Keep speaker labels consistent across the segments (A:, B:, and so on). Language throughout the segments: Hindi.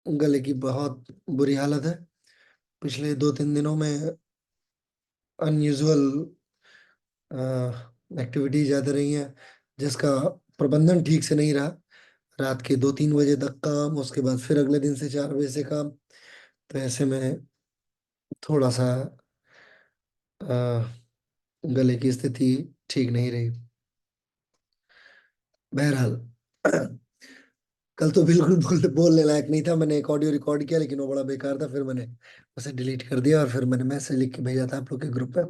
A: गले की बहुत बुरी हालत है। पिछले 2-3 दिनों में अनयूजुअल एक्टिविटीज ज्यादा रही हैं, जिसका प्रबंधन ठीक से नहीं रहा। रात के 2-3 बजे तक काम, उसके बाद फिर अगले दिन से 4 बजे से काम। तो ऐसे में थोड़ा सा गले की स्थिति ठीक नहीं रही। बहरहाल, कल तो बिल्कुल बोलने लायक नहीं था। मैंने एक ऑडियो रिकॉर्ड किया, लेकिन वो बड़ा बेकार था। फिर मैंने उसे डिलीट कर दिया और फिर मैंने मैसेज लिख के भेजा था आप लोग के ग्रुप पे।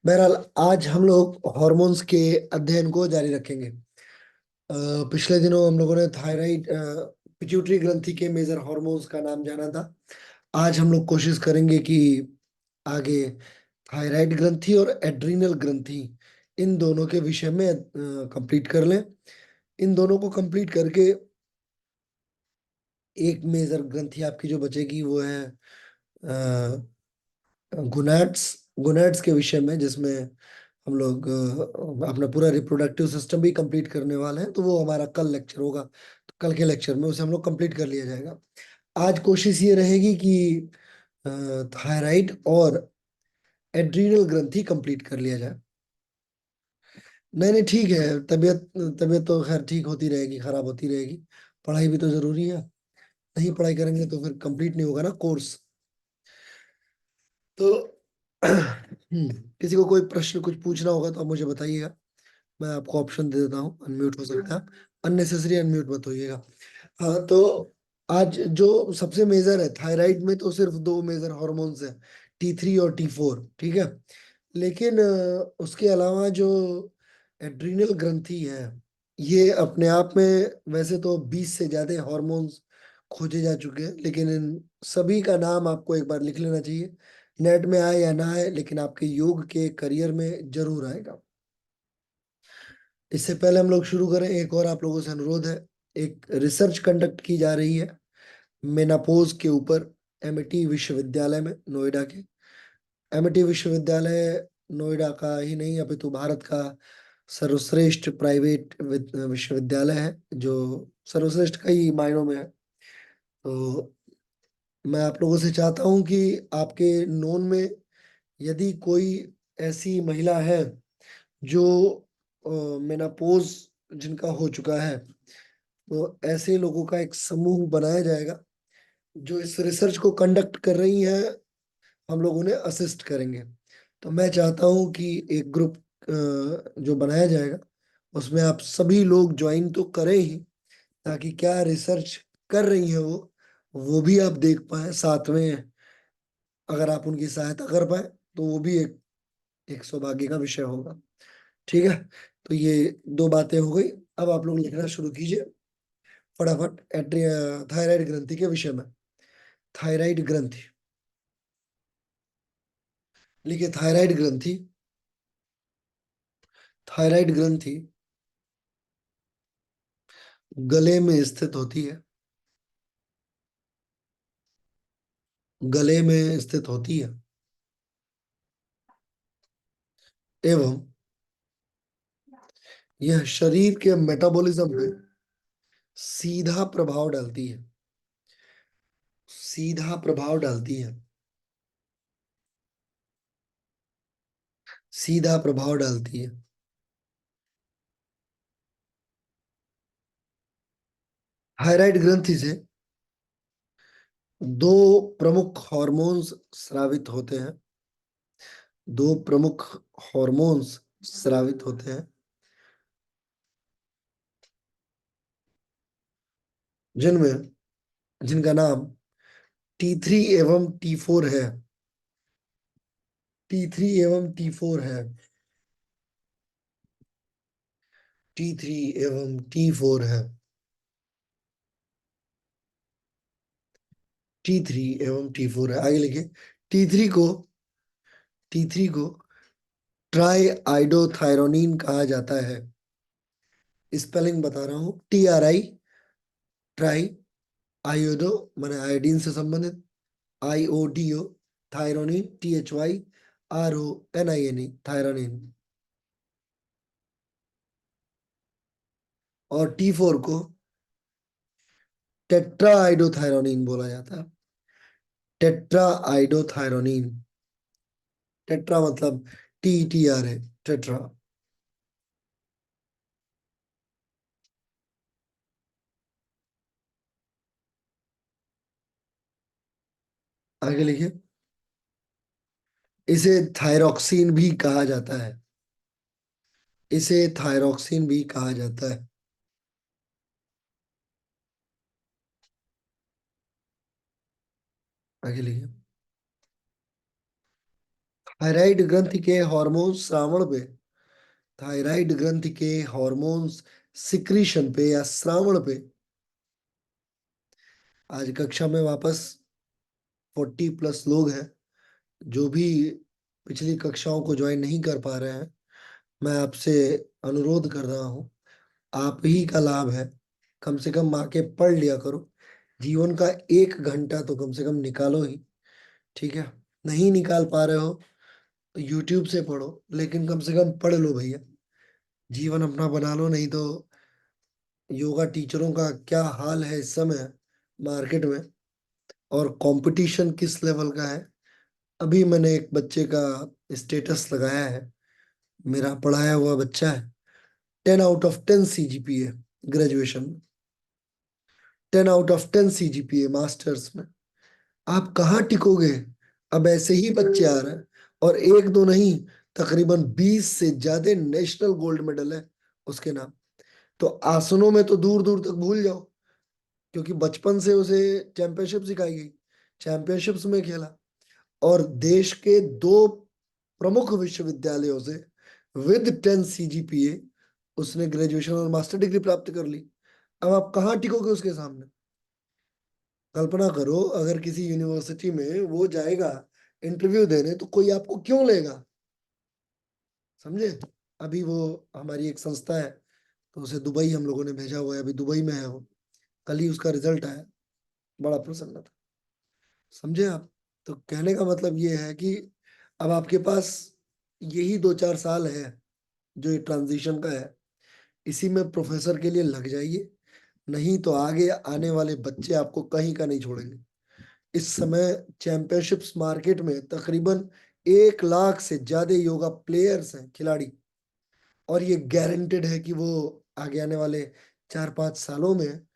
A: बहरहाल, आज हम लोग हॉर्मोन्स के अध्ययन को जारी रखेंगे। अ, पिछले दिनों हम लोगों ने थायराइड, पिट्यूटरी ग्रंथि के मेजर हॉर्मोन्स का नाम जाना था। आज हम लोग कोशिश करेंगे कि आगे थायराइड ग्रंथि और एड्रीनल ग्रंथि, इन दोनों के विषय में कंप्लीट कर लें। इन दोनों को कंप्लीट करके एक मेजर ग्रंथि आपकी जो बचेगी वो है गुनैड्स। गुनैड्स के विषय में, जिसमें हम लोग अपना पूरा रिप्रोडक्टिव सिस्टम भी कंप्लीट करने वाले हैं। तो वो हमारा कल लेक्चर होगा, तो कल के लेक्चर में उसे हम लोग कंप्लीट कर लिया जाएगा। आज कोशिश ये रहेगी कि थायराइड और एड्रीनल ग्रंथि कंप्लीट कर लिया जाए। नहीं नहीं, ठीक है। तबीयत तबीयत तो खैर ठीक होती रहेगी, खराब होती रहेगी। पढ़ाई भी तो जरूरी है। नहीं पढ़ाई करेंगे तो फिर कंप्लीट नहीं होगा ना कोर्स। तो किसी को कोई प्रश्न कुछ पूछना होगा तो आप मुझे बताइएगा। मैं आपको ऑप्शन दे देता हूँ, अनम्यूट हो सकता है। अननेसेसरी अनम्यूट मत होइएगा। हाँ, तो आज जो सबसे मेजर है थायराइड में, तो सिर्फ दो मेजर हॉर्मोन्स है, T3 और T4, ठीक है। लेकिन उसके अलावा जो एड्रीनल ग्रंथि है, ये अपने आप में वैसे तो 20 से ज्यादा हॉर्मोन्स खोजे जा चुके हैं, लेकिन इन सभी का नाम आपको एक बार लिख लेना चाहिए। नेट में आए या ना आए, लेकिन आपके योग के करियर में जरूर आएगा। इससे पहले हम लोग शुरू करें, एक और आप लोगों से अनुरोध है। एक रिसर्च कंडक्ट की जा रही है मेनापोज के ऊपर, एमिटी विश्वविद्यालय में, नोएडा के। एमिटी विश्वविद्यालय नोएडा का ही नहीं, अपितु भारत का सर्वश्रेष्ठ प्राइवेट विश्वविद्यालय है, जो सर्वश्रेष्ठ कई मायनों में है। तो मैं आप लोगों से चाहता हूं कि आपके नोन में यदि कोई ऐसी महिला है जो मेनापोज जिनका हो चुका है, तो ऐसे लोगों का एक समूह बनाया जाएगा जो इस रिसर्च को कंडक्ट कर रही है। हम लोग उन्हें असिस्ट करेंगे। तो मैं चाहता हूं कि एक ग्रुप जो बनाया जाएगा, उसमें आप सभी लोग ज्वाइन तो करें ही, ताकि क्या रिसर्च कर रही है वो भी आप देख पाए साथ में। अगर आप उनकी सहायता कर पाए तो वो भी एक सौभाग्य का विषय होगा। ठीक है। तो ये दो बातें हो गई। अब आप लोग लिखना शुरू कीजिए फटाफट थायराइड ग्रंथि के विषय में। थायराइड ग्रंथि लिखिए। थायराइड ग्रंथि, थायराइड ग्रंथि गले में स्थित होती है। गले में स्थित होती है एवं यह शरीर के मेटाबॉलिज्म पे सीधा प्रभाव डालती है। सीधा प्रभाव डालती है। सीधा प्रभाव डालती है। थायराइड ग्रंथि से दो प्रमुख हार्मोन्स स्रावित होते हैं। दो प्रमुख हार्मोन्स स्रावित होते हैं, जिनमें जिनका नाम T3 एवं T4 है। T3 एवं T4 है। T3 एवं T4 है। T3 एवं T4 है। आगे लिखिए। T3 को T3 को ट्राई आइडोथायरोनिन कहा जाता है। स्पेलिंग बता रहा हूँ। TRI, ट्राई, आयोडो माने आयोडीन से संबंधित, IODO, थायरोनिन, THYRONIN, थायरोनिन। और T4 को टेट्रा आइडोथायरोनिन बोला जाता है। Tetra iodothyronine. टेट्रा मतलब TTR है, टेट्रा। आगे लिखिए। इसे थायरॉक्सिन भी कहा जाता है। इसे थायरॉक्सिन भी कहा जाता है। आगे लिखिए। थायराइड ग्रंथि के हार्मोन श्रावण पे, थायराइड ग्रंथि के हार्मोन्स सिक्रीशन पे या श्रावण पे आज कक्षा में वापस 40+ लोग हैं। जो भी पिछली कक्षाओं को ज्वाइन नहीं कर पा रहे हैं, मैं आपसे अनुरोध कर रहा हूं, आप ही का लाभ है, कम से कम आके पढ़ लिया करो। जीवन का 1 घंटा तो कम से कम निकालो ही। ठीक है? नहीं निकाल पा रहे हो तो यूट्यूब से पढ़ो, लेकिन कम से कम पढ़ लो भैया। जीवन अपना बना लो, नहीं तो योगा टीचरों का क्या हाल है इस समय मार्केट में, और कंपटीशन किस लेवल का है। अभी मैंने एक बच्चे का स्टेटस लगाया है, मेरा पढ़ाया हुआ बच्चा है, 10 out of 10 CGPA ग्रेजुएशन में, 10 out of 10 CGPA मास्टर्स में। आप कहाँ टिकोगे? अब ऐसे ही बच्चे आ रहे हैं, और एक दो नहीं, तकरीबन 20 से ज्यादा नेशनल गोल्ड मेडल है उसके नाम। तो आसनों में तो दूर दूर तक भूल जाओ, क्योंकि बचपन से उसे चैंपियनशिप सिखाई गई, चैंपियनशिप्स में खेला, और देश के 2 प्रमुख विश्वविद्यालयों से विद 10 CGPA उसने ग्रेजुएशन और मास्टर डिग्री प्राप्त कर ली। अब आप कहाँ टिकोगे उसके सामने? कल्पना करो, अगर किसी यूनिवर्सिटी में वो जाएगा इंटरव्यू देने, तो कोई आपको क्यों लेगा? समझे? अभी वो, हमारी एक संस्था है, तो उसे दुबई हम लोगों ने भेजा हुआ है, अभी दुबई में है वो। कल ही उसका रिजल्ट आया, बड़ा प्रसन्न था। समझे आप? तो कहने का मतलब ये है कि अब आपके पास यही 2-4 साल है, जो ये ट्रांजिशन का है, इसी में प्रोफेसर के लिए लग जाइए, नहीं तो आगे आने वाले बच्चे आपको कहीं का नहीं छोड़ेंगे। इस समय चैंपियनशिप्स मार्केट में तकरीबन 1 लाख से ज्यादा योगा प्लेयर्स हैं, खिलाड़ी, और ये गारंटेड है कि वो आगे आने वाले 4-5 सालों में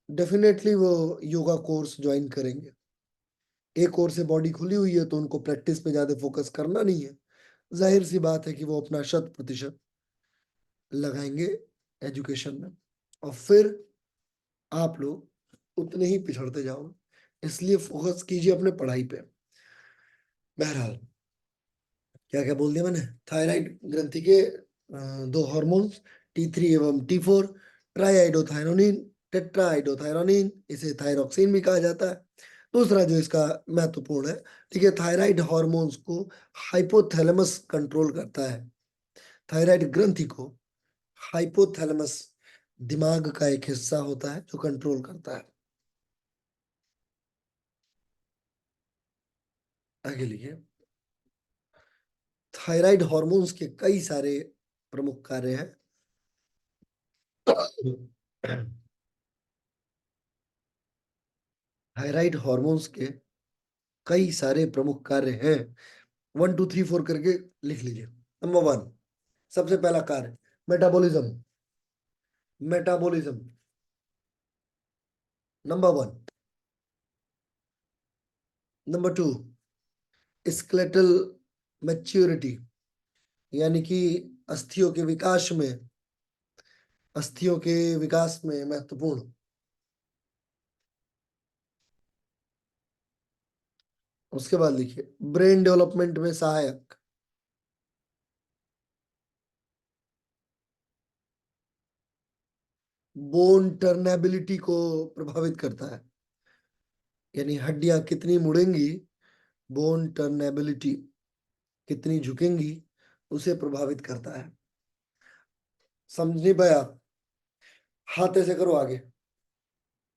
A: डेफिनेटली वो योगा कोर्स ज्वाइन करेंगे। एक ओर से बॉडी खुली हुई है, तो उनको प्रैक्टिस पे ज्यादा फोकस करना नहीं है। जाहिर सी बात है कि वो अपना 100% लगाएंगे एजुकेशन में, और फिर आप लोग उतने ही पिछड़ते जाओगे। इसलिए फोकस कीजिए अपने पढ़ाई पे। बहरहाल, क्या क्या बोल दिया मैंने? थायराइड ग्रंथि के 2 हार्मोन्स, T3 एवं T4, ट्राईआइडोथायरोनिन, टेट्राआइडोथायरोनिन, इसे थायरॉक्सिन भी कहा जाता है। दूसरा जो इसका महत्वपूर्ण है, ठीक है, थायराइड हार्मोन्स को हाइपोथैलेमस कंट्रोल करता है। थायराइड ग्रंथि को हाइपोथैलेमस, दिमाग का एक हिस्सा होता है जो कंट्रोल करता है। आगे लिखिए। थायराइड हार्मोन्स के कई सारे प्रमुख कार्य हैं। थायराइड हार्मोन्स के कई सारे प्रमुख कार्य हैं। 1 2 3 4 करके लिख लीजिए। नंबर 1, सबसे पहला कार्य, metabolism. Metabolism number 1। Number 2, skeletal maturity, यानी कि अस्थियों के विकास में, अस्थियों के विकास में महत्वपूर्ण। उसके बाद लिखिए, ब्रेन डेवलपमेंट में सहायक। बोन टर्नेबिलिटी को प्रभावित करता है, यानी हड्डियां कितनी मुड़ेंगी, बोन टर्नेबिलिटी कितनी झुकेंगी, उसे प्रभावित करता है। समझ नहीं पाए आप? हाथ ऐसे करो आगे,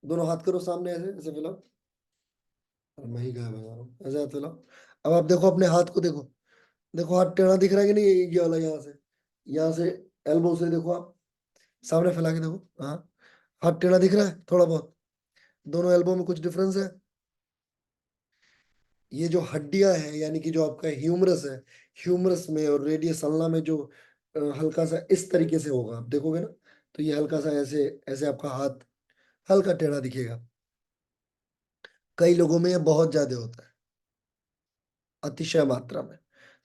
A: दोनों हाथ करो सामने, ऐसे ऐसे फैलाओ। अरे मैं ही गायब बजा रहा हूँ, ऐसे हाथ फैलाओ। अब आप देखो अपने हाथ को, देखो, देखो हाथ टेढ़ा दिख रहा है कि नहीं? ये वाला, यहाँ से एल्बो से देखो आप, सामने फैला के देखो। हाँ, हाथ टेढ़ा दिख रहा है थोड़ा बहुत? दोनों एल्बो में कुछ डिफरेंस है। ये जो हड्डियां हैं, यानी कि जो आपका ह्यूमरस है, ह्यूमरस में और रेडियस अल्ना में जो हल्का सा इस तरीके से होगा, आप देखोगे ना, तो ये हल्का सा ऐसे ऐसे आपका हाथ हल्का टेढ़ा दिखेगा। कई लोगों में ये बहुत ज्यादा होता है, अतिशय मात्रा में।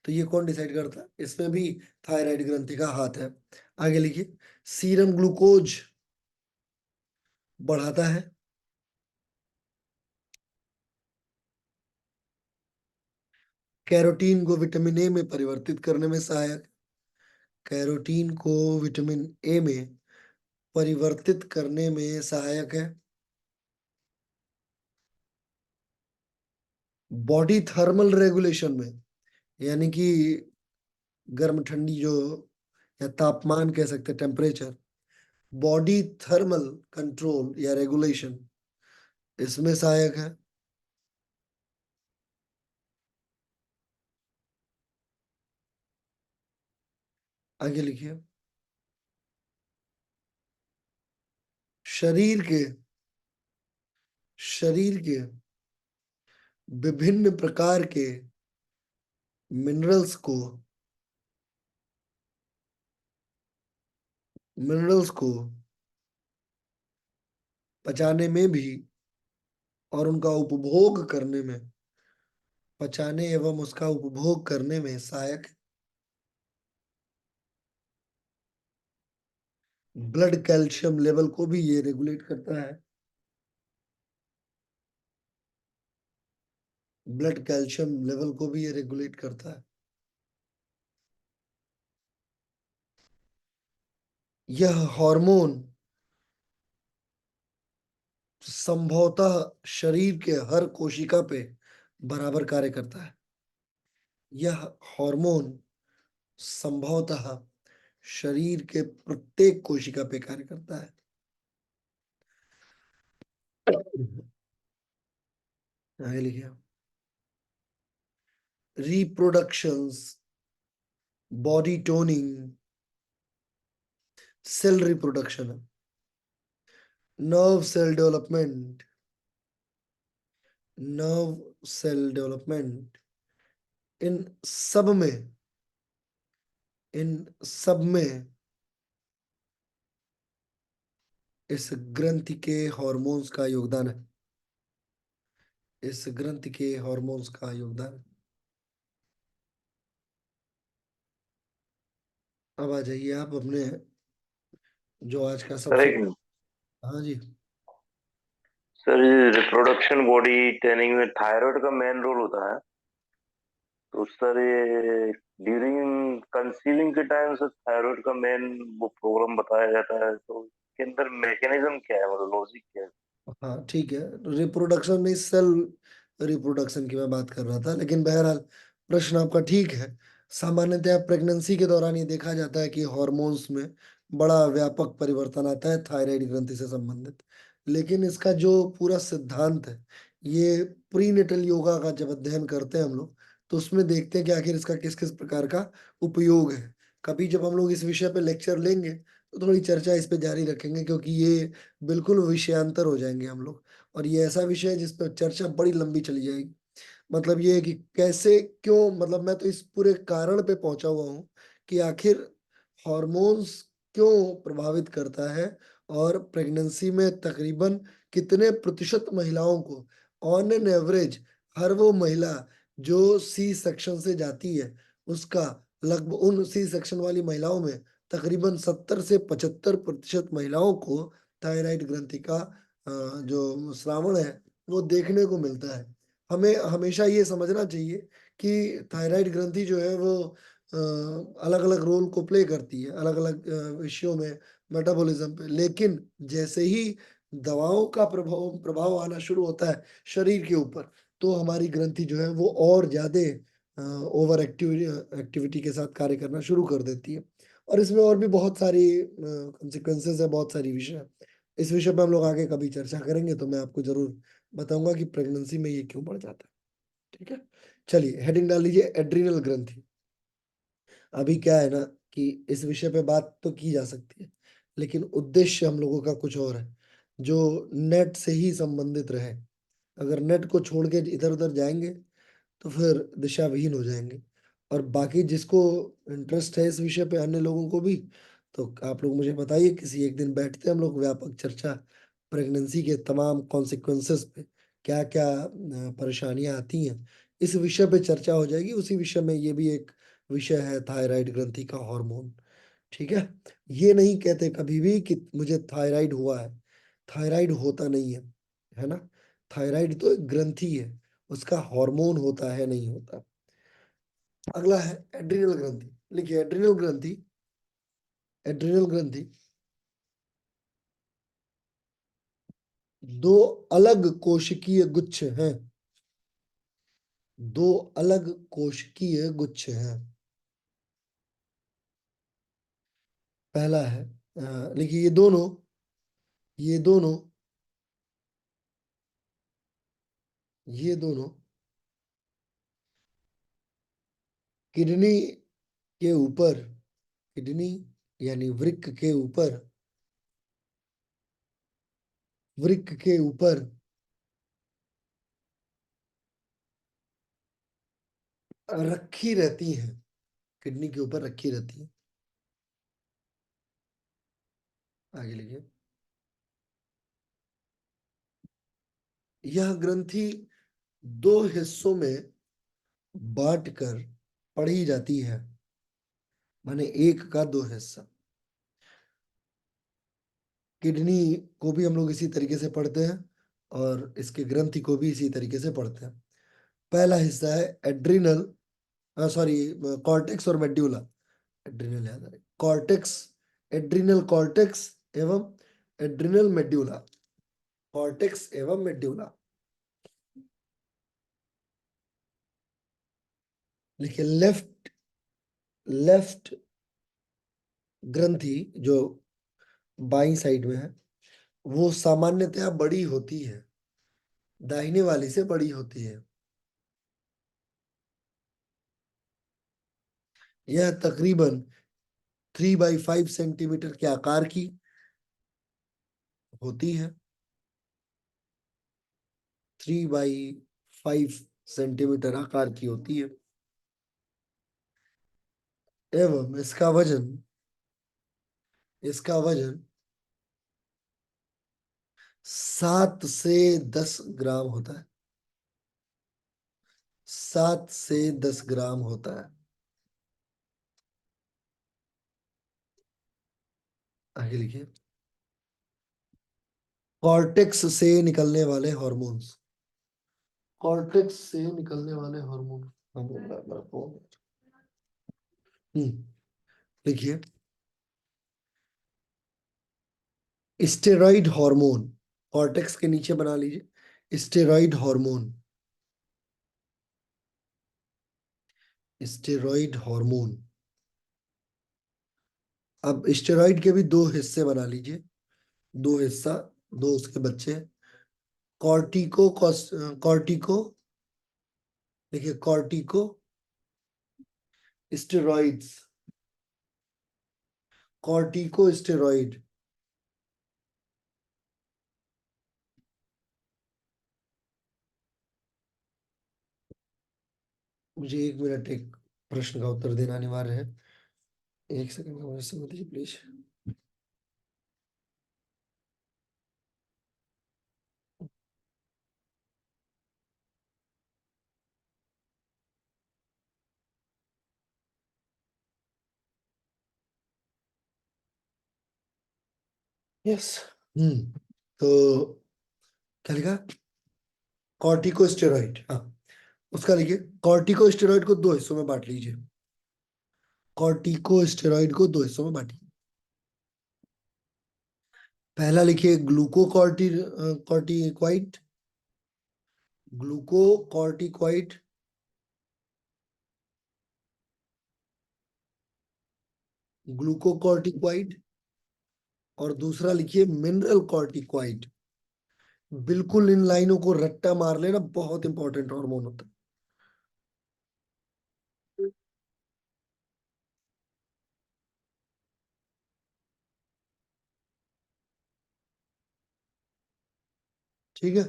A: तो ये कौन डिसाइड करता है? इसमें भी थायराइड ग्रंथि का हाथ है। आगे लिखिए। सीरम ग्लूकोज बढ़ाता है। कैरोटीन को विटामिन ए में परिवर्तित करने में सहायक। कैरोटीन को विटामिन ए में परिवर्तित करने में सहायक है। बॉडी थर्मल रेगुलेशन में, यानी कि गर्म ठंडी जो, या तापमान कह सकते हैं, टेम्परेचर, बॉडी थर्मल कंट्रोल या रेगुलेशन, इसमें सहायक है। आगे लिखिए। शरीर के शरीर के विभिन्न प्रकार के मिनरल्स को मिनरल्स को पचाने में भी और उनका उपभोग करने में, पचाने एवं उसका उपभोग करने में सहायक। ब्लड कैल्शियम लेवल को भी ये रेगुलेट करता है। ब्लड कैल्शियम लेवल को भी ये रेगुलेट करता है। यह हार्मोन संभवतः शरीर के हर कोशिका पे बराबर कार्य करता है। यह हार्मोन संभवतः शरीर के प्रत्येक कोशिका पे कार्य करता है। आगे लिखिए। Reproductions, body toning, cell reproduction, nerve cell development, nerve cell development, इन सब में इन सब में इस ग्रंथि के हॉर्मोन्स का योगदान है। इस ग्रंथि के हॉर्मोन्स का योगदान है। अब आ जाइए आप अपने जो आज का
B: सर
A: सबसे।
B: एक
A: हाँ जी।
B: सर रिप्रोडक्शन बॉडी ट्रेनिंग में थायराइड का मेन रोल होता है। तो सर ये ड्यूरिंग कंसीलिंग के टाइम से थायराइड का मेन वो प्रोग्राम बताया जाता है, तो इसके अंदर मैकेनिज्म क्या है, मतलब लॉजिक क्या है?
A: हाँ ठीक है। रिप्रोडक्शन नहीं, सेल रिप्रोडक्शन की मैं बात कर रहा था, लेकिन बहरहाल प्रश्न आपका ठीक है। सामान्यतः प्रेगनेंसी के दौरान ये देखा जाता है कि हार्मोन्स में बड़ा व्यापक परिवर्तन आता है थायराइड ग्रंथि से संबंधित। लेकिन इसका जो पूरा सिद्धांत है, ये प्रीनेटल योगा का जब अध्ययन करते हैं हम लोग, तो उसमें देखते हैं कि आखिर इसका किस किस प्रकार का उपयोग है। कभी जब हम लोग इस विषय पे लेक्चर लेंगे तो थोड़ी चर्चा इस पे जारी रखेंगे, क्योंकि ये बिल्कुल विषयांतर हो जाएंगे हम लोग। और ये ऐसा विषय है जिस पर चर्चा बड़ी लंबी चली जाएगी। मतलब ये है कि कैसे, क्यों, मतलब मैं तो इस पूरे कारण पे पहुंचा हुआ हूँ कि आखिर हॉर्मोन्स क्यों प्रभावित करता है, और प्रेगनेंसी में तकरीबन कितने प्रतिशत महिलाओं को, ऑन एन एवरेज, हर वो महिला जो सी सेक्शन से जाती है, उसका लगभग, उन सी सेक्शन वाली महिलाओं में तकरीबन 70 से 75% महिलाओं को थायराइड ग्रंथि का जो श्रावण है वो देखने को मिलता है। हमें हमेशा ये समझना चाहिए कि थायराइड ग्रंथि जो है वो अलग अलग रोल को प्ले करती है अलग अलग विषयों में, मेटाबॉलिज्म पे। लेकिन जैसे ही दवाओं का प्रभाव प्रभाव आना शुरू होता है शरीर के ऊपर, तो हमारी ग्रंथि जो है वो और ज्यादा ओवर एक्टिविटी के साथ कार्य करना शुरू कर देती है। और इसमें और भी बहुत सारी कंसिक्वेंसेस है, बहुत सारी विषय है। इस विषय पे हम लोग आगे कभी चर्चा करेंगे, तो मैं आपको जरूर बताऊंगा कि प्रेगनेंसी में ये क्यों बढ़ जाता है। ठीक है। चलिए हेडिंग डाल लीजिए, एड्रिनल ग्रंथि। अभी क्या है ना कि इस विषय पे बात तो की जा सकती है, लेकिन उद्देश्य हम लोगों का कुछ और है। जो नेट से ही संबंधित रहे। अगर नेट को छोड़ के इधर उधर जाएंगे तो फिर दिशा विहीन हो जाएंगे। और बाकी जिसको इंटरेस्ट है इस विषय पे, अन्य लोगों को भी, तो आप लोग मुझे बताइए, किसी एक दिन बैठते हैं हम लोग, व्यापक चर्चा प्रेगनेंसी के तमाम कॉन्सिक्वेंसेस पे, क्या क्या परेशानियां आती हैं, इस विषय पे चर्चा हो जाएगी। उसी विषय में ये भी एक विषय है, थायराइड ग्रंथि का हार्मोन। ठीक है। ये नहीं कहते कभी भी कि मुझे थायराइड हुआ है, थायराइड होता नहीं है ना। थायराइड तो एक ग्रंथि है, उसका हार्मोन होता है नहीं होता। अगला है एड्रिनल ग्रंथि। लिखिए एड्रिनल ग्रंथि। एड्रिनल ग्रंथि दो अलग कोशिकीय गुच्छ हैं। दो अलग कोशिकीय गुच्छ हैं। पहला है, लिखिए ये दोनों ये दोनों किडनी के ऊपर, किडनी यानी वृक्क के ऊपर, वृक्क के ऊपर रखी रहती हैं। किडनी के ऊपर रखी रहती है। आगे लिखिए। यह ग्रंथि दो हिस्सों में बांटकर पढ़ी जाती है, माने एक का दो हिस्सा। किडनी को भी हम लोग इसी तरीके से पढ़ते हैं और इसके ग्रंथि को भी इसी तरीके से पढ़ते हैं। पहला हिस्सा है एड्रिनल, सॉरी, कॉर्टेक्स और मेड्यूला। एड्रिनल याद रहे, कॉर्टेक्स, एड्रिनल कॉर्टेक्स एवं एड्रिनल मेड्यूला। कॉर्टेक्स एवं मेड्यूला। लिखिए लेफ्ट, लेफ्ट ग्रंथि जो बाई साइड में है वो सामान्यतया बड़ी होती है, दाहिने वाली से बड़ी होती है। यह तकरीबन 3/5 सेंटीमीटर के आकार की होती है। 3/5 सेंटीमीटर आकार की होती है एवं इसका वजन 7 से 10 ग्राम होता है। 7 से 10 ग्राम होता है। आगे लिखिए। कॉर्टेक्स से निकलने वाले हॉर्मोन्स। कॉर्टेक्स से निकलने वाले हार्मोन। लिखिए स्टेरॉइड हार्मोन। कॉर्टेक्स के नीचे बना लीजिए स्टेरॉइड हार्मोन। Steroid hormone. अब स्टेरॉइड के भी दो हिस्से बना लीजिए, दो हिस्सा, दो उसके बच्चे। कॉर्टिको, कॉर्टिको, देखिए कॉर्टिको स्टेरॉइड्स, कॉर्टिको स्टेरॉइड। मुझे 1 मिनट एक प्रश्न का उत्तर देना अनिवार्य है। 1 सेकंड का मुझे समय दीजिए प्लीज। यस। तो क्या लिखा? कॉर्टिकोस्टेरॉइड, हाँ। उसका लिखिए कॉर्टिकोस्टेरॉइड को दो हिस्सों में बांट लीजिए। कॉर्टिकोस्टेरॉइड को दो हिस्सों में बांटिए। पहला लिखिए ग्लूकोकॉर्टि कॉर्टिक्वाइड, ग्लूकोकॉर्टिक्वाइड। ग्लूकोकॉर्टिक्वाइड। और दूसरा लिखिए मिनरल कॉर्टिक्वाइड। बिल्कुल इन लाइनों को रट्टा मार लेना, बहुत इंपॉर्टेंट हार्मोन होता है। ठीक है,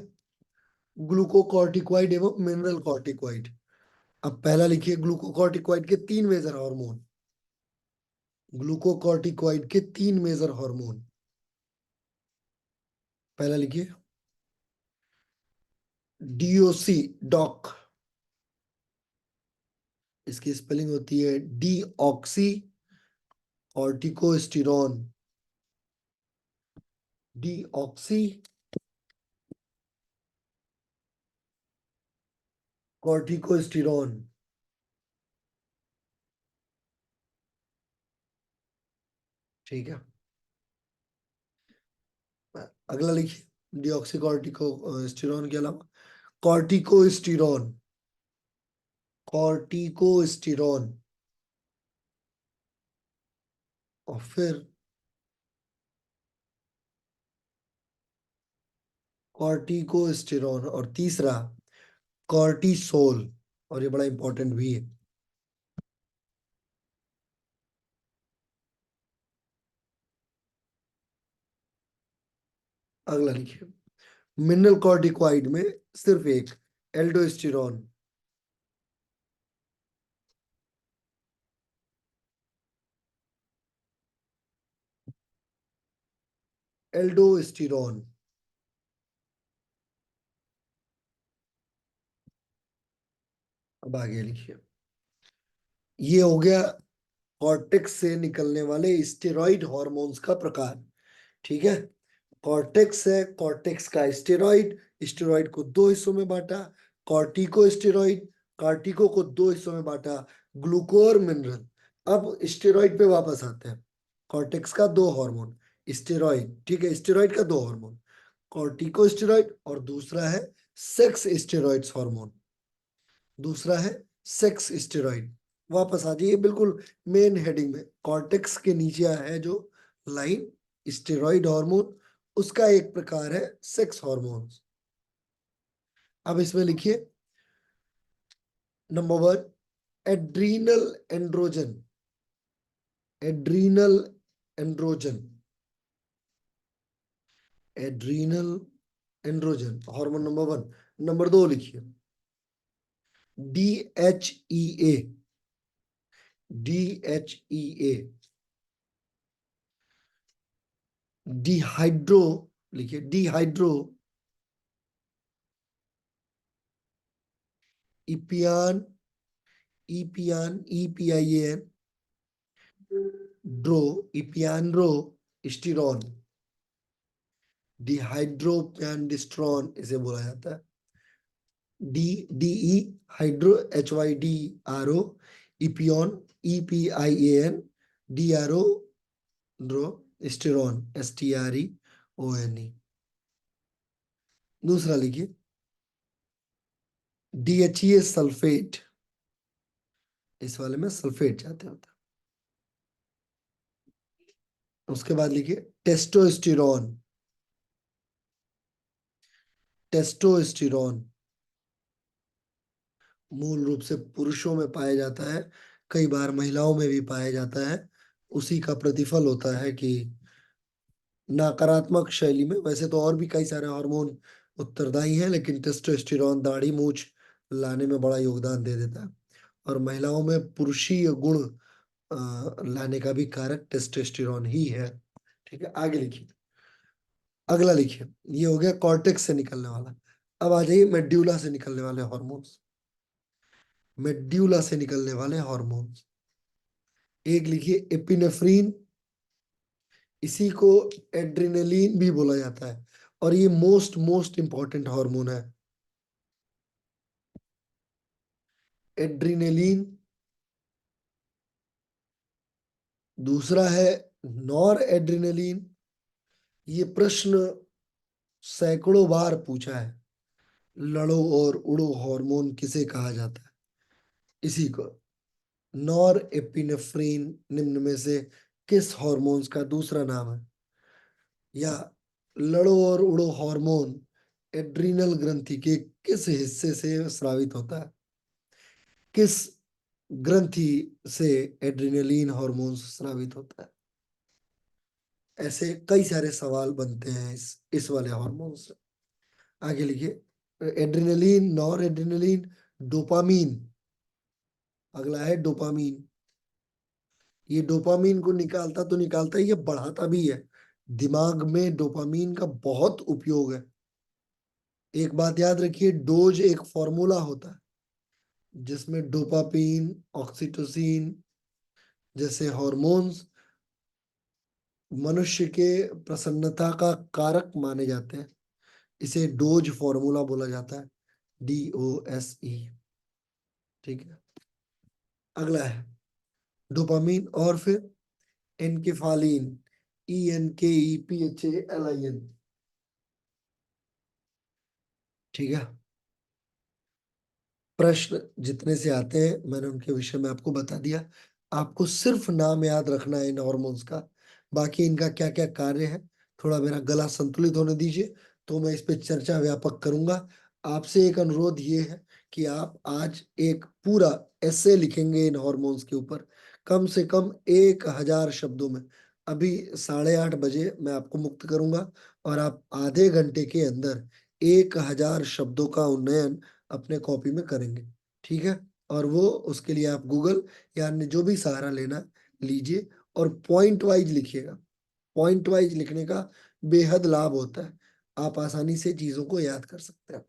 A: ग्लूकोकॉर्टिकॉइड एवं मिनरल कॉर्टिकॉइड। अब पहला लिखिए ग्लूकोकॉर्टिकॉइड के तीन मेजर हार्मोन, ग्लूकोकॉर्टिकॉइड के तीन मेजर हार्मोन। पहला लिखिए डीओसी, डॉक, इसकी स्पेलिंग होती है डी ऑक्सी कॉर्टिकोस्टेरॉन, डी ऑक्सी कॉर्टिकोस्टेरॉन। ठीक है, अगला लिखिए डीऑक्सी कॉर्टिकोस्टेरॉन के अलावा कॉर्टिकोस्टेरॉन, कॉर्टिकोस्टेरॉन, और फिर कॉर्टिकोस्टेरॉन, और तीसरा कॉर्टिसोल, और ये बड़ा इंपॉर्टेंट भी है। अगला लिखिए मिनरल कॉर्टिकॉइड में सिर्फ एक एल्डोस्टेरॉन, एल्डोस्टेरॉन। अब आगे लिखिए, ये हो गया कॉर्टेक्स से निकलने वाले स्टेरॉइड हार्मोन्स का प्रकार। ठीक है, कॉर्टेक्स है, कॉर्टेक्स का स्टेरॉइड, स्टेरॉइड को दो हिस्सों में बांटा, कॉर्टिको स्टेरॉइड, कार्टिको को दो हिस्सों में बांटा, ग्लूको और मिनरल। अब स्टेरॉइड पे वापस आते हैं। कॉर्टेक्स का दो हार्मोन स्टेरॉइड, ठीक है, स्टेरॉइड का दो हार्मोन, कॉर्टिको स्टेरॉइड और दूसरा है सेक्स स्टेरॉइड्स हार्मोन, दूसरा है सेक्स स्टेरॉइड। वापस आ जाइए बिल्कुल मेन हेडिंग में, कॉर्टेक्स के नीचे है जो लाइन स्टेरॉइड हार्मोन, उसका एक प्रकार है सेक्स हार्मोन्स। अब इसमें लिखिए number one adrenal androgen, adrenal androgen, adrenal androgen hormone number one. Number दो लिखिए D H E A, D H E A, dehydro, लिखिए dehydro epian, epian E P I N, dro, epiandro sterone, dehydroepiandrosterone इसे बोला जाता है, D D E hydro H Y D R O, epian E P I N, D R O dro, sterone S T R E O N E. दूसरा लिखिए डीएचईए सल्फेट, इस वाले में सल्फेट जाते होता है। उसके बाद लिखिए टेस्टोस्टेरॉन, टेस्टोस्टेरॉन मूल रूप से पुरुषों में पाया जाता है, कई बार महिलाओं में भी पाया जाता है। उसी का प्रतिफल होता है कि नकारात्मक शैली में, वैसे तो और भी कई सारे हार्मोन उत्तरदायी हैं, लेकिन टेस्टोस्टेरॉन दाढ़ी मूछ लाने में बड़ा योगदान दे देता है, और महिलाओं में पुरुषीय गुण लाने का भी कारक टेस्टोस्टेरॉन ही है। ठीक है, आगे लिखिए, अगला लिखिए, ये हो गया कॉर्टेक्स से निकलने वाला। अब आ जाइए मेड्यूला से निकलने वाले हार्मोन्स, मेड्यूला से निकलने वाले हार्मोन्स। एक लिखिए एपिनेफ्रीन, इसी को एड्रिनलिन भी बोला जाता है, और ये मोस्ट मोस्ट इंपॉर्टेंट हार्मोन है एड्रिनलिन। दूसरा है नॉर एड्रिनलिन, ये प्रश्न सैकड़ों बार पूछा है, लड़ो और उड़ो हार्मोन किसे कहा जाता है, इसी को नॉर एपिनेफ्रीन निम्न में से किस हार्मोन्स का दूसरा नाम है, या लड़ो और उड़ो हार्मोन एड्रीनल ग्रंथि के किस हिस्से से स्रावित होता है, किस ग्रंथि से एड्रिनलिन हार्मोन स्रावित होता है। ऐसे कई सारे सवाल बनते हैं इस वाले हार्मोन से। आगे लिखिए, एड्रेनलिन, नॉर एड्रेनलिन, डोपामीन। अगला है डोपामीन। ये डोपामीन को निकालता तो निकालता है, ये बढ़ाता भी है। दिमाग में डोपामीन का बहुत उपयोग है। एक बात याद रखिए, डोज एक फॉर्मूला होता है जिसमें डोपामीन, ऑक्सीटोसिन जैसे हार्मोन्स मनुष्य के प्रसन्नता का कारक माने जाते हैं। इसे डोज फॉर्मूला बोला जाता है, DOSE। ठीक है, अगला है डोपामीन और फिर एनकेफालिन, ENKEPHALIN। ठीक है, प्रश्न जितने से आते हैं मैंने उनके विषय में आपको बता दिया। आपको सिर्फ नाम याद रखना है इन हॉर्मोन्स का, बाकी इनका क्या क्या कार्य है। थोड़ा मेरा गला संतुलित होने दीजिए तो मैं इस पे चर्चा व्यापक करूंगा। आपसे एक अनुरोध ये है कि आप आज एक पूरा ऐसे लिखेंगे इन हॉर्मोन्स के ऊपर, कम से कम 1000 शब्दों में। अभी 8:30 बजे मैं आपको मुक्त करूंगा और आप आधे घंटे के अंदर 1000 शब्दों का उन्नयन अपने कॉपी में करेंगे। ठीक है, और वो उसके लिए आप गूगल या अन्य जो भी सहारा लेना लीजिए और पॉइंट वाइज लिखिएगा। पॉइंट वाइज लिखने का बेहद लाभ होता है, आप आसानी से चीजों को याद कर सकते हैं।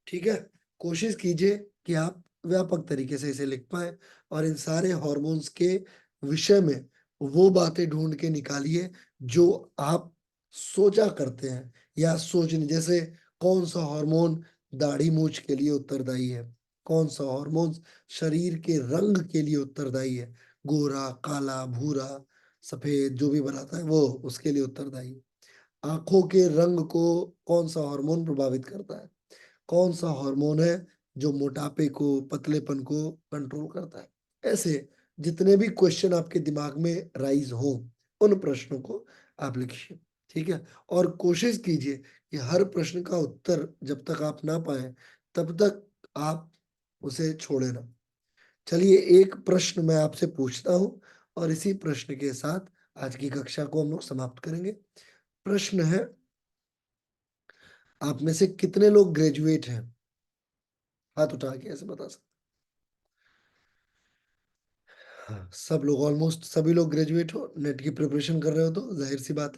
A: ठीक है, कोशिश कीजिए कि आप व्यापक तरीके से इसे लिख पाए और इन सारे हॉर्मोन्स के विषय में वो बातें ढूंढ के निकालिए जो आप सोचा करते हैं या सोचने, जैसे कौन सा हार्मोन दाढ़ी मूछ के लिए उत्तरदायी है, कौन सा हार्मोन शरीर के रंग के लिए उत्तरदायी है, गोरा काला भूरा सफेद जो भी बनाता है वो उसके लिए उत्तरदायी है। आंखों के रंग को कौन सा हार्मोन प्रभावित करता है, कौन सा हार्मोन है जो मोटापे को पतलेपन को कंट्रोल करता है। ऐसे जितने भी क्वेश्चन आपके दिमाग में राइज हो उन प्रश्नों को आप लिखिए। ठीक है, और कोशिश कीजिए कि हर प्रश्न का उत्तर जब तक आप ना पाए तब तक आप उसे छोड़े ना। चलिए एक प्रश्न मैं आपसे पूछता हूं और इसी प्रश्न के साथ आज की कक्षा को हम लोग समाप्त करेंगे। प्रश्न है, आप में से कितने लोग ग्रेजुएट हैं? हाथ उठा के ऐसे बता सकते। हाँ, सब लोग, ऑलमोस्ट सभी लोग ग्रेजुएट हो, नेट की प्रिपरेशन कर रहे हो तो जाहिर सी बात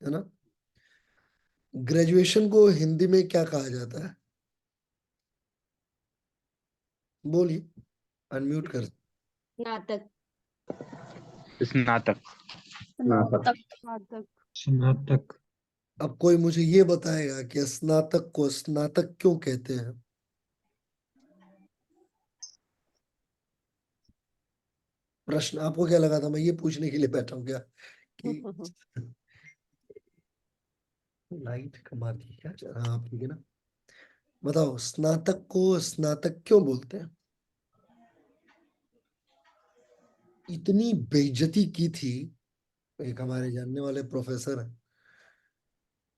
A: है ना। ग्रेजुएशन को हिंदी में क्या कहा जाता है? बोलिए, अनम्यूट कर।
C: स्नातक।
D: स्नातक।
C: स्नातक। स्नातक।
E: स्नातक।
A: अब कोई मुझे ये बताएगा कि स्नातक को स्नातक क्यों कहते हैं? प्रश्न आपको क्या लगा था मैं ये पूछने के लिए बैठा हूँ क्या कि लाइट कमा दी क्या? हाँ ठीक है ना, बताओ स्नातक को स्नातक क्यों बोलते हैं? इतनी बेइज्जती की थी, एक हमारे जानने वाले प्रोफेसर हैं,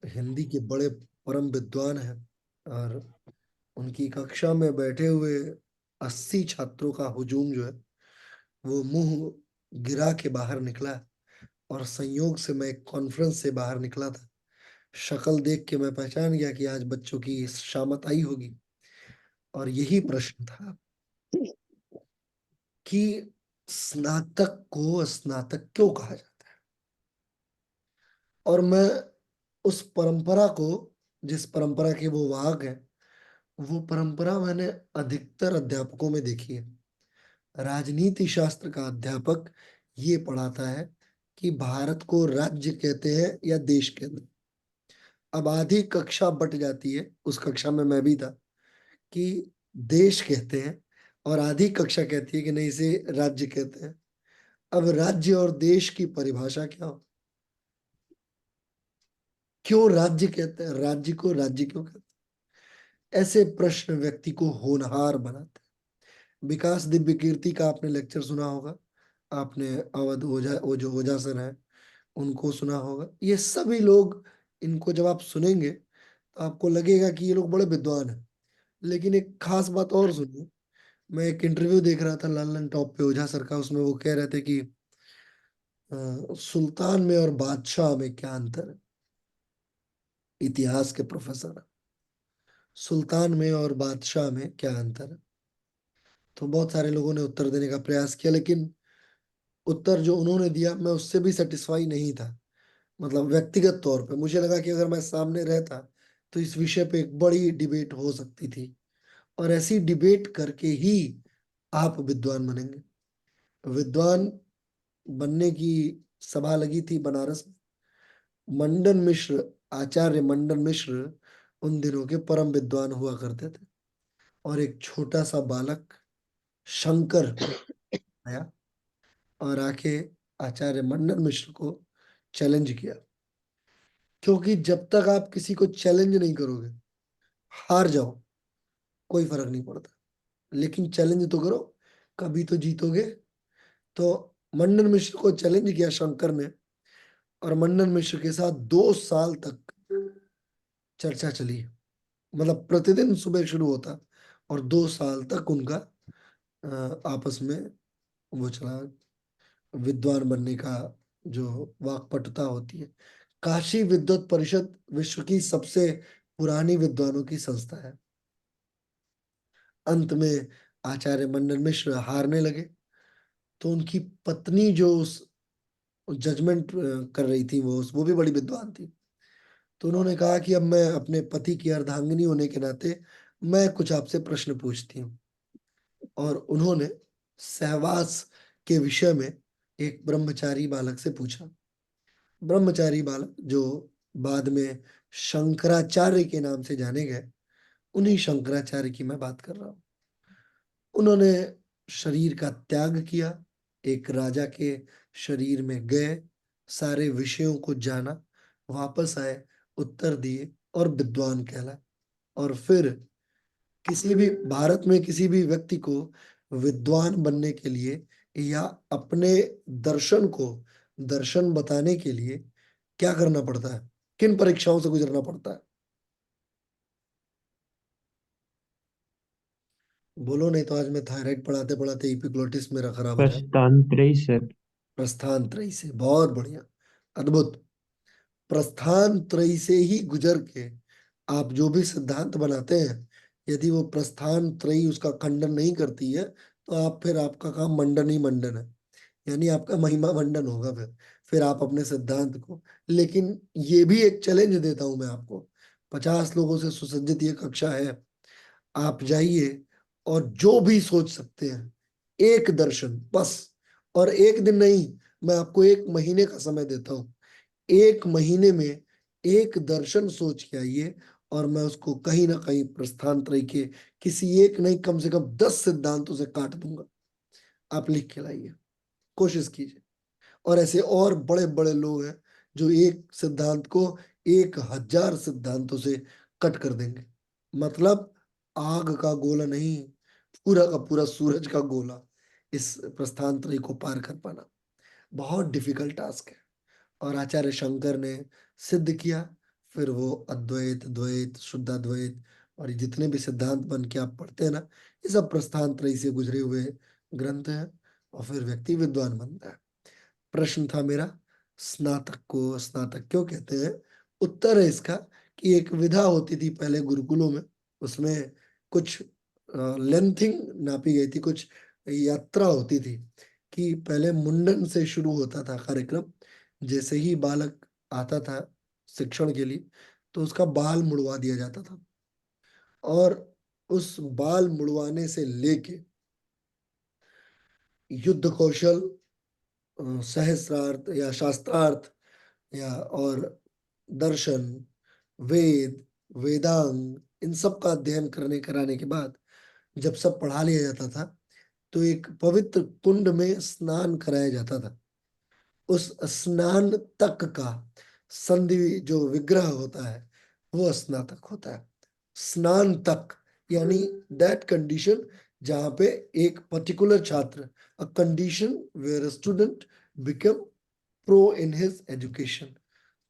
A: हिंदी के बड़े परम विद्वान हैं, और उनकी कक्षा में बैठे हुए 80 छात्रों का हुजूम जो है वो मुंह गिरा के बाहर निकला। और संयोग से मैं एक कॉन्फ्रेंस से बाहर निकला था, शक्ल देख के मैं पहचान गया कि आज बच्चों की शामत आई होगी। और यही प्रश्न था कि स्नातक को स्नातक क्यों कहा जाता है। और मैं उस परंपरा को, जिस परंपरा के वो वाहक है, वो परंपरा मैंने अधिकतर अध्यापकों में देखी है। राजनीति शास्त्र का अध्यापक ये पढ़ाता है कि भारत को राज्य कहते हैं या देश कहते हैं। अब आधी कक्षा बट जाती है, उस कक्षा में मैं भी था, कि देश कहते हैं, और आधी कक्षा कहती है कि नहीं इसे राज्य कहते हैं। अब राज्य और देश की परिभाषा क्या हो? क्यों राज्य कहते हैं, राज्य को राज्य क्यों कहते हैं? ऐसे प्रश्न व्यक्ति को होनहार बनाते हैं। विकास दिव्य कीर्ति का आपने लेक्चर सुना होगा, आपने अवध ओझा, वो जो ओझा सर है उनको सुना होगा। ये सभी लोग, इनको जब आप सुनेंगे तो आपको लगेगा कि ये लोग बड़े विद्वान हैं। लेकिन एक खास बात और सुनिए, मैं एक इंटरव्यू देख रहा था लंदन टॉप पे ओझा सर का, उसमें वो कह रहे थे कि सुल्तान में और बादशाह में क्या अंतर है। इतिहास के प्रोफेसर हैं। सुल्तान में और बादशाह में क्या अंतर है? तो बहुत सारे लोगों ने उत्तर देने का प्रयास किया, लेकिन उत्तर जो उन्होंने दिया मैं उससे भी सेटिस्फाई नहीं था। मतलब व्यक्तिगत तौर पे मुझे लगा कि अगर मैं सामने रहता तो इस विषय पे एक बड़ी डिबेट हो सकती थी, और ऐसी डिबेट करके ही आप विद्वान बनेंगे। विद्वान बनने की सभा लगी थी बनारस में। मंडन मिश्र, आचार्य मंडन मिश्र उन दिनों के परम विद्वान हुआ करते थे, और एक छोटा सा बालक शंकर आया और आके आचार्य मंडन मिश्र को चैलेंज किया। क्योंकि जब तक आप किसी को चैलेंज नहीं करोगे, हार जाओ कोई फर्क नहीं पड़ता, लेकिन चैलेंज तो करो, कभी तो जीतोगे। तो मंडन मिश्र को चैलेंज किया शंकर ने, और मंडन मिश्र के साथ 2 साल तक चर्चा चली। मतलब प्रतिदिन सुबह शुरू होता और 2 साल तक उनका आपस में वो चला, विद्वान बनने का जो वाक्पटुता होती है। काशी विद्वत परिषद विश्व की सबसे पुरानी विद्वानों की संस्था है। अंत में आचार्य मंडन मिश्र हारने लगे, तो उनकी पत्नी जो उस जजमेंट कर रही थी, वो भी बड़ी विद्वान थी। तो उन्होंने कहा कि अब मैं अपने पति की अर्धांगिनी होने के नाते मैं कुछ आपसे प्रश्न पूछती हूँ। और उन्होंने सहवास के विषय में एक ब्रह्मचारी बालक से पूछा। ब्रह्मचारी बालक जो बाद में शंकराचार्य के नाम से जाने गए, उन्हीं शंकराचार्य की मैं बात कर रहा हूँ। उन्होंने शरीर का त्याग किया, एक राजा के शरीर में गए, सारे विषयों को जाना, वापस आए, उत्तर दिए और विद्वान कहलाए। और फिर किसी भी भारत में किसी भी व्यक्ति को विद्वान बनने के लिए या अपने दर्शन को दर्शन बताने के लिए क्या करना पड़ता है, किन परीक्षाओं से गुजरना पड़ता है? बोलो, नहीं तो आज मैं थायराइड पढ़ाते पढ़ाते इपिग्लोटिस मेरा खराब हो जाए।
D: प्रस्थान सर।
A: प्रस्थान त्रयी से, बहुत बढ़िया, अद्भुत। प्रस्थान त्रयी से ही गुजर के आप जो भी सिद्धांत बनाते हैं, यदि वो प्रस्थान त्रयी उसका खंडन नहीं करती है, तो आप फिर आपका काम मंडन ही मंडन है, यानी आपका महिमा मंडन होगा। फिर आप अपने सिद्धांत को, लेकिन ये भी एक चैलेंज देता हूं मैं आपको। 50 लोगों से सुसज्जित ये कक्षा है, आप जाइए और जो भी सोच सकते हैं, एक दर्शन बस। और एक दिन नहीं, मैं आपको 1 महीने का समय देता हूं। 1 महीने में एक दर्शन सोच के आइए, और मैं उसको कहीं ना कहीं प्रस्थान त्रयी के किसी एक नहीं, कम से कम 10 सिद्धांतों से काट दूंगा। आप लिख के लाइए, कोशिश कीजिए। और ऐसे और बड़े बड़े लोग हैं जो एक सिद्धांत को 1000 सिद्धांतों से कट कर देंगे। मतलब आग का गोला नहीं, पूरा का पूरा सूरज का गोला, इस प्रस्थान त्रयी को पार कर पाना बहुत डिफिकल्ट टास्क है। और आचार्य शंकर ने सिद्ध किया। फिर वो अद्वैत, द्वैत, शुद्धाद्वैत और ये जितने भी सिद्धांत बन के आप पढ़ते हैं ना, ये सब प्रस्थान त्रयी से गुजरे हुए ग्रंथ हैं, और फिर व्यक्ति विद्वान बनता है। प्रश्न था मेरा, स्नातक को स्नातक क्यों कहते हैं? उत्तर है इसका कि एक विधा होती थी पहले गुरुकुलों में, उसमें कुछ लेंथिंग नापी गई थी, कुछ यात्रा होती थी कि पहले मुंडन से शुरू होता था कार्यक्रम। जैसे ही बालक आता था शिक्षण के लिए, तो उसका बाल मुड़वा दिया जाता था, और उस बाल मुड़वाने से लेके युद्ध कौशल, सहस्रार्थ या शास्त्रार्थ या और दर्शन, वेद, वेदांग, इन सब का अध्ययन करने कराने के बाद जब सब पढ़ा लिया जाता था, तो एक पवित्र कुंड में स्नान कराया जाता था। उस स्नान तक का संधि जो विग्रह होता है, वो स्नातक होता है। स्नान तक यानी दैट कंडीशन जहां पे एक पर्टिकुलर छात्र, a condition where student become pro in his education,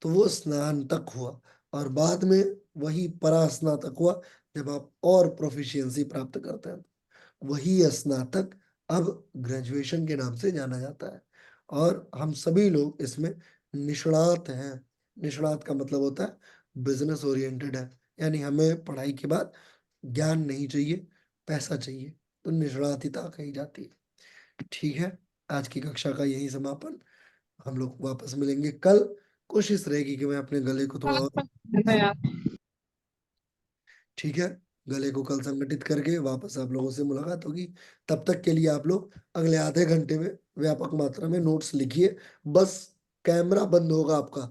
A: तो वो स्नान तक हुआ। और बाद में वही परास्नातक हुआ, जब आप और प्रोफिशिएंसी प्राप्त करते हैं। वही स्नातक अब ग्रेजुएशन के नाम से जाना जाता है, और हम सभी लोग इसमें निष्णात हैं। निष्णात का मतलब होता है बिजनेस ओरिएंटेड है, यानी हमें पढ़ाई के बाद ज्ञान नहीं चाहिए, पैसा चाहिए, तो निष्णातिता कही जाती है। ठीक है, आज की कक्षा का यही समापन। हम लोग वापस मिलेंगे कल। कोशिश रहेगी कि मैं अपने गले को थोड़ा और, ठीक है, गले को कल संगठित करके वापस आप लोगों से मुलाकात होगी। तब तक के लिए आप लोग अगले आधे घंटे में व्यापक मात्रा में नोट्स लिखिए। बस कैमरा बंद होगा आपका,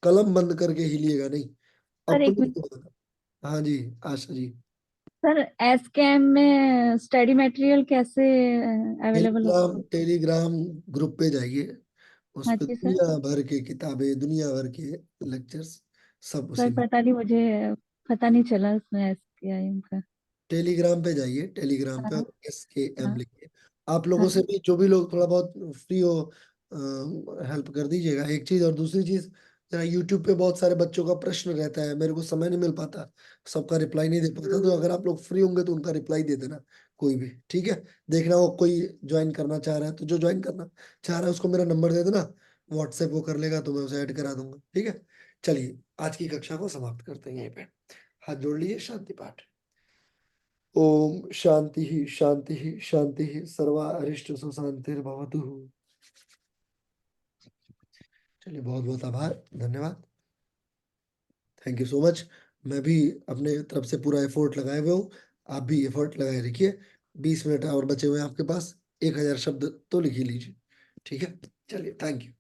A: कलम बंद करके हिलिएगा नहीं।
D: सर एक
A: अपनी,
D: मिनट।
A: हाँ जी आशा जी।
D: सर एसकेएम में स्टडी मटेरियल कैसे अवेलेबल होगा?
A: टेलीग्राम ग्रुप पे जाइए, उस
D: हाँ
A: पे
D: जी सर।
A: दुनिया भर के किताबें, दुनिया भर के लेक्चर्स सब
D: सर
A: उसी में।
D: पता नहीं, मुझे पता नहीं चला उसमें एसकेएम का।
A: टेलीग्राम पे जाइए, टेलीग्राम पे
D: हाँ
A: SKM
D: हाँ
A: लिखिए। आप लोगों
D: हाँ।
A: से भी जो भी लोग थोड़ा बहुत फ्री हो, हेल्प कर दीजिएगा। एक चीज, और दूसरी चीज, जरा यूट्यूब पे बहुत सारे बच्चों का प्रश्न रहता है, मेरे को समय नहीं मिल पाता, सबका रिप्लाई नहीं दे पाता, तो अगर आप लोग फ्री होंगे तो उनका रिप्लाई दे देना कोई भी, ठीक है। देखना वो कोई ज्वाइन करना चाह रहा है, तो जो ज्वाइन करना चाह रहा है उसको मेरा नंबर दे देना, व्हाट्सएप वो कर लेगा तो मैं उसे ऐड करा दूंगा, ठीक है। चलिए आज की कक्षा को समाप्त करते हैं यहीं पे। हाथ जोड़ लीजिए, शांति पाठ। ओम शांति ही शांति ही शांति ही, सर्वा अरिष्ट सुशांतिर्भवतु। चलिए, बहुत बहुत आभार, धन्यवाद, थैंक यू सो मच। मैं भी अपने तरफ से पूरा एफर्ट लगाए हुए हूँ, आप भी एफर्ट लगाए रखिए। 20 मिनट और बचे हुए हैं आपके पास, 1000 शब्द तो लिख ही लीजिए, ठीक है। चलिए, थैंक यू।